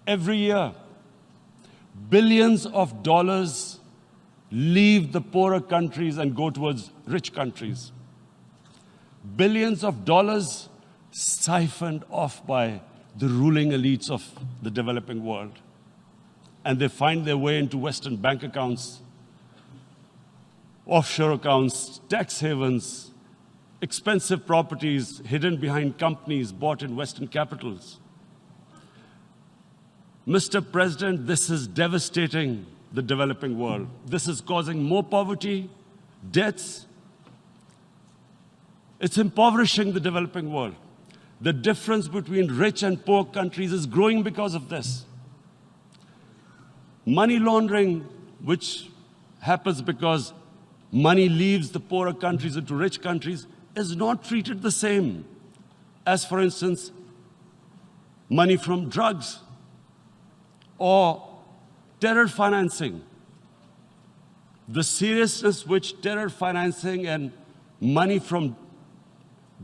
Every year, billions of dollars leave the poorer countries and go towards rich countries. Billions of dollars siphoned off by the ruling elites of the developing world. And they find their way into Western bank accounts, offshore accounts, tax havens, expensive properties hidden behind companies bought in Western capitals. Mr. President, this is devastating the developing world. This is causing more poverty, deaths. It's impoverishing the developing world. The difference between rich and poor countries is growing because of this. Money laundering, which happens because money leaves the poorer countries into rich countries, is not treated the same as, for instance, money from drugs or terror financing. The seriousness which terror financing and money from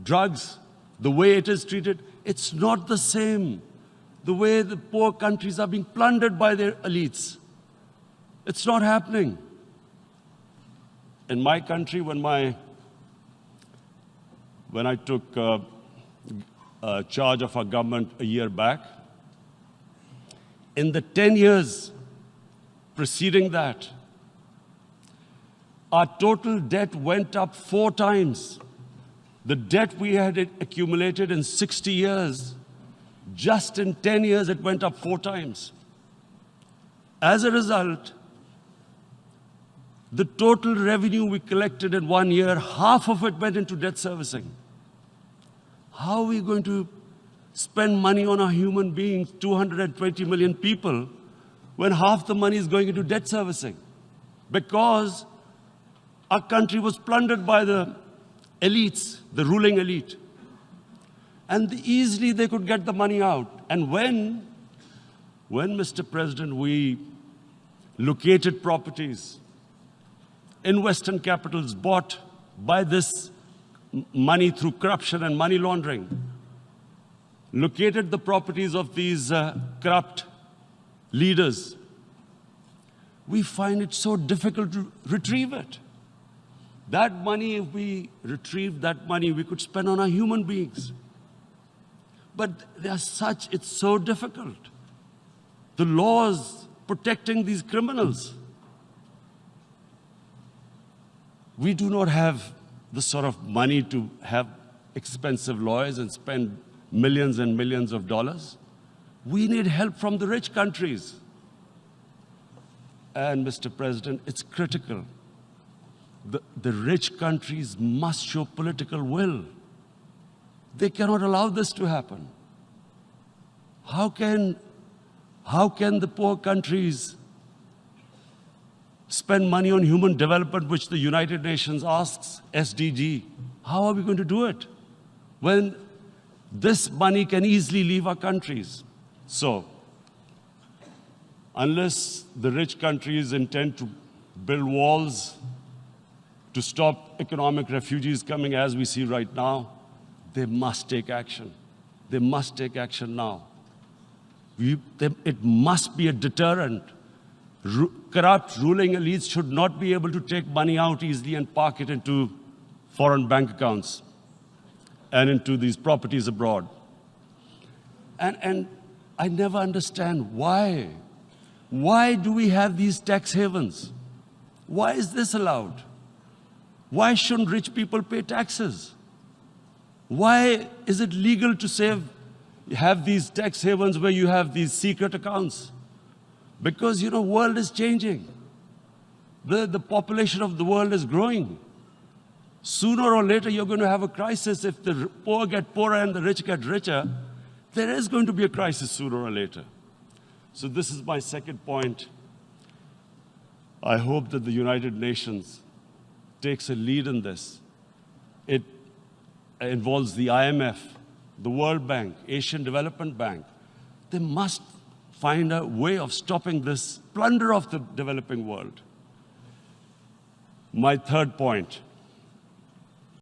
drugs, the way it is treated, it's not the same. The way the poor countries are being plundered by their elites. It's not happening. In my country, when I took charge of our government a year back, in the 10 years preceding that, our total debt went up 4 times. The debt we had accumulated in 60 years, just in 10 years, it went up 4 times. As a result, the total revenue we collected in 1 year, half of it went into debt servicing. How are we going to spend money on our human beings, 220 million people, when half the money is going into debt servicing? Because our country was plundered by the elites, the ruling elite. And easily they could get the money out. And when, Mr. President, we located properties in Western capitals bought by this money through corruption and money laundering, located the properties of these corrupt leaders, we find it so difficult to retrieve it. That money, if we retrieved that money, we could spend on our human beings. But it's so difficult. The laws protecting these criminals. We do not have the sort of money to have expensive lawyers and spend millions and millions of dollars. We need help from the rich countries. And, Mr. President, it's critical. The rich countries must show political will. They cannot allow this to happen. How can the poor countries spend money on human development, which the United Nations asks, SDG? How are we going to do it when this money can easily leave our countries? So, unless the rich countries intend to build walls to stop economic refugees coming as we see right now, they must take action. They must take action now. It must be a deterrent. Corrupt ruling elites should not be able to take money out easily and park it into foreign bank accounts and into these properties abroad. And I never understand why. Why do we have these tax havens? Why is this allowed? Why shouldn't rich people pay taxes? Why is it legal to have these tax havens where you have these secret accounts? Because, the world is changing. The population of the world is growing. Sooner or later, you're going to have a crisis. If the poor get poorer and the rich get richer, there is going to be a crisis sooner or later. So this is my second point. I hope that the United Nations takes a lead in this. It involves the IMF, the World Bank, Asian Development Bank. They must find a way of stopping this plunder of the developing world. My third point,